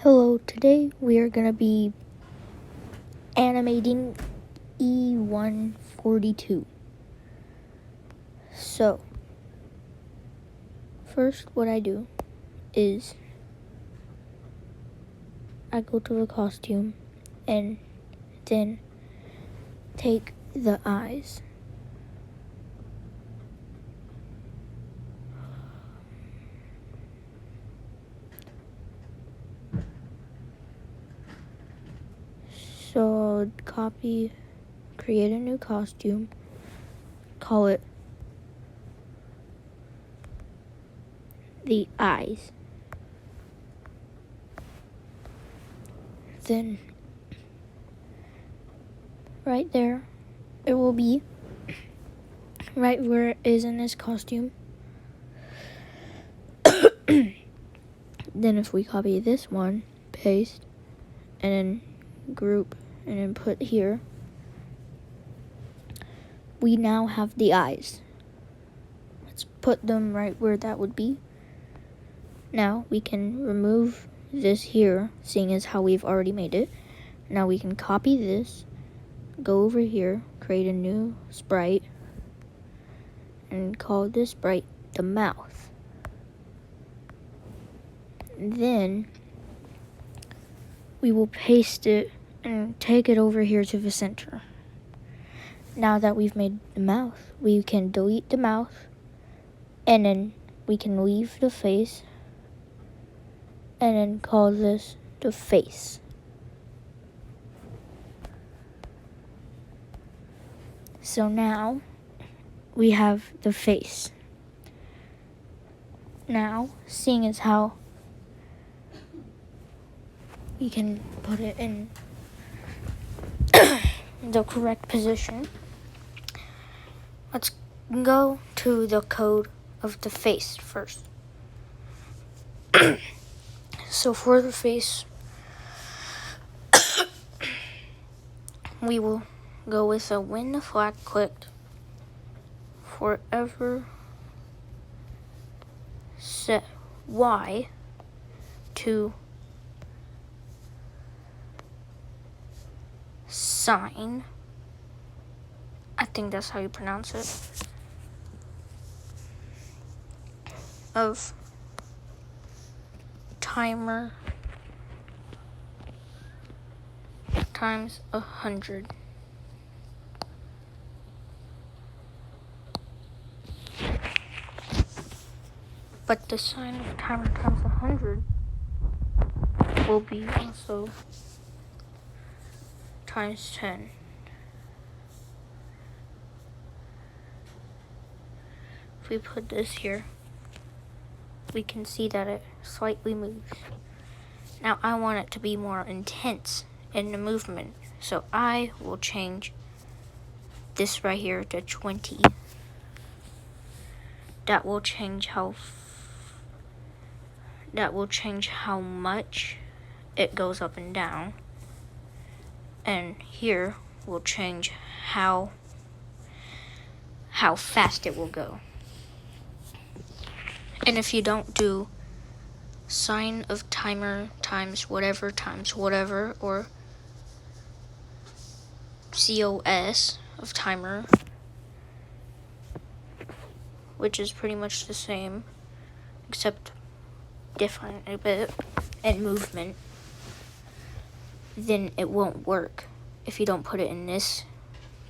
Hello, today we are going to be animating E142. So, first what I do is I go to the costume and then take the eyes. So, copy, create a new costume, call it the eyes. Then, right there, it will be right where it is in this costume. Then if we copy this one, paste, and then group, and then put here, we now have the eyes. Let's put them right where that would be. Now we can remove this here, seeing as how we've already made it. Now we can copy this, go over here, create a new sprite, and call this sprite the mouth. Then we will paste it and take it over here to the center. Now that we've made the mouth, we can delete the mouth, and then we can leave the face, and then call this the face. So now we have the face. Now, seeing as how we can put it in the correct position, let's go to the code of the face first. So for the face, we will go with a when the flag clicked, forever set Y to sign. I think that's how you pronounce it. Of timer times 100. But the sign of timer times 100 will be also times 10. If we put this here, we can see that it slightly moves. Now I want it to be more intense in the movement, so I will change this right here to 20. That will change how much it goes up and down. And here will change how fast it will go. And if you don't do sign of timer times whatever, or COS of timer, which is pretty much the same, except different a bit in movement, then it won't work if you don't put it in this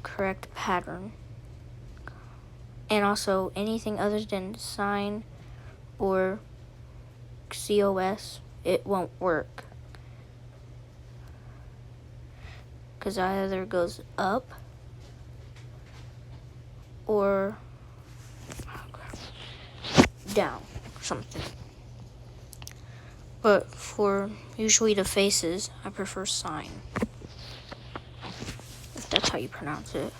correct pattern. And also anything other than sign or COS, it won't work, because either goes up or down, something. But for usually the faces, I prefer sign, if that's how you pronounce it.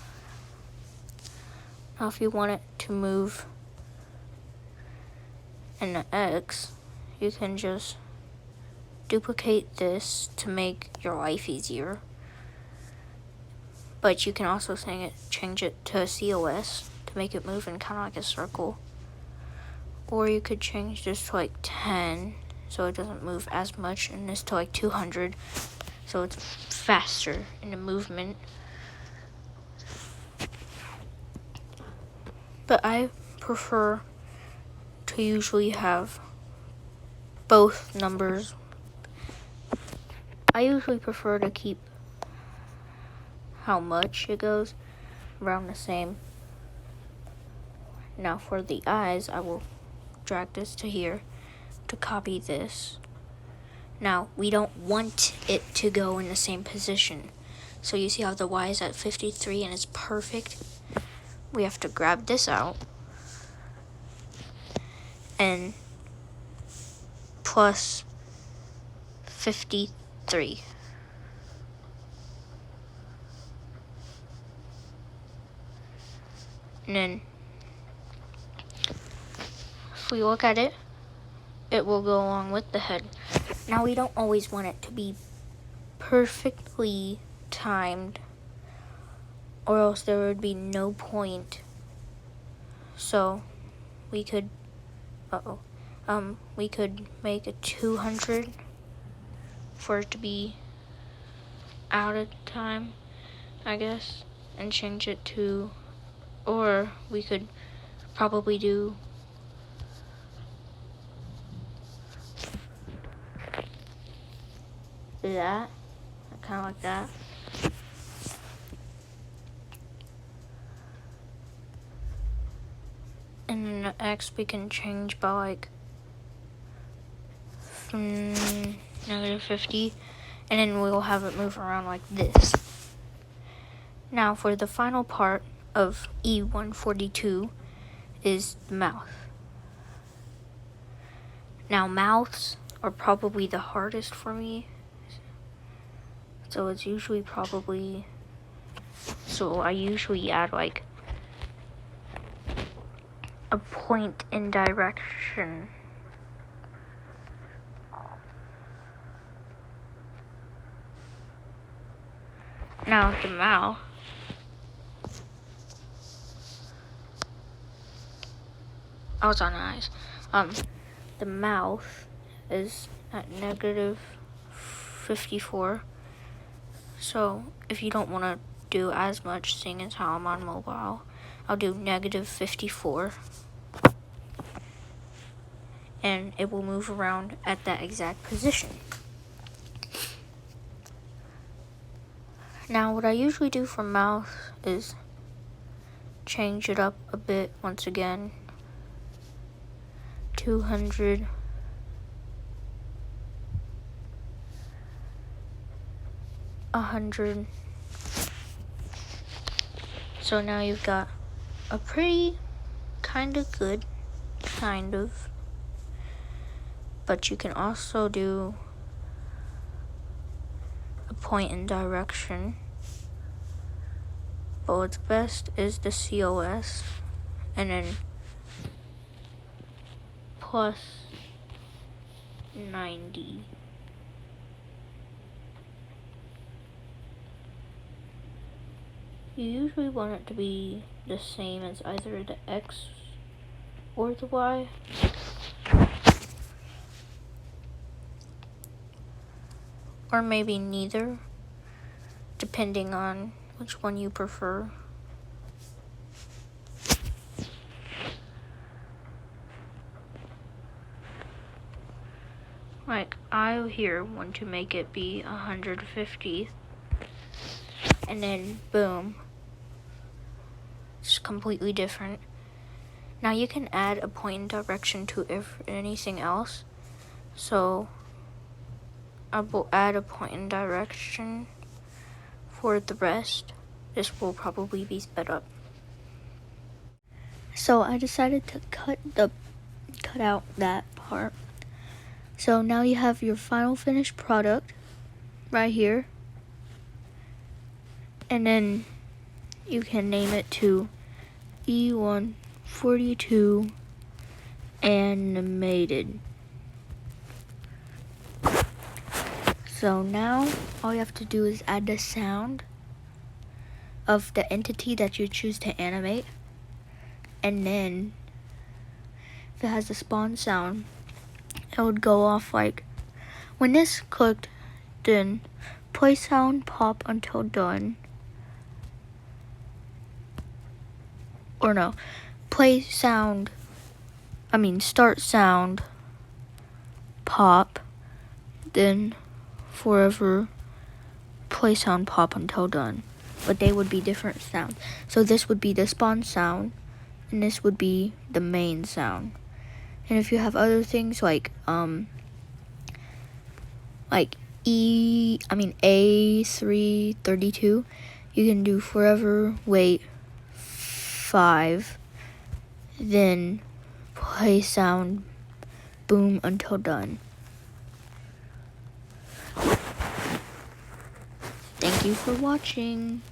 Now if you want it to move in the X, you can just duplicate this to make your life easier. But you can also change it to a COS to make it move in kind of like a circle. Or you could change this to like 10 so it doesn't move as much, and this to like 200, so it's faster in the movement. But I prefer to usually have both numbers. I usually prefer to keep how much it goes around the same. Now for the eyes, I will drag this to here to copy this. Now we don't want it to go in the same position. So you see how the Y is at 53 and it's perfect? We have to grab this out and plus 53. And then if we look at it, it will go along with the head. Now we don't always want it to be perfectly timed, or else there would be no point. So we could we could make a 200 for it to be out of time, I guess, and change it to, or we could probably do that, kind of like that. And then the X we can change by like -50, and then we'll have it move around like this. Now for the final part of E142 is the mouth. Now mouths are probably the hardest for me, so it's usually probably, so I usually add like a point in direction. Now the mouth, I was on the eyes. The mouth is at -54. So if you don't want to do as much, seeing as how I'm on mobile, I'll do -54. And it will move around at that exact position. Now what I usually do for mouth is change it up a bit once again. 200. $100. So now you've got a pretty kind of good, but you can also do a point in direction. But what's best is the COS, and then plus 90. You usually want it to be the same as either the X or the Y. Or maybe neither, depending on which one you prefer. Like, I here want to make it be 150, and then boom, it's completely different. Now you can add a point in direction to anything else, so I will add a point in direction for the rest. This will probably be sped up. So I decided to cut out that part. So now you have your final finished product right here, and then you can name it to E142 Animated. So now all you have to do is add the sound of the entity that you choose to animate, and then if it has the spawn sound, it would go off like, when this clicked, then play sound pop until done. Or no, start sound pop, then forever play sound pop until done. But they would be different sounds. So this would be the spawn sound, and this would be the main sound. And if you have other things like A332, you can do forever wait 5, then play sound boom until done. Thank you for watching.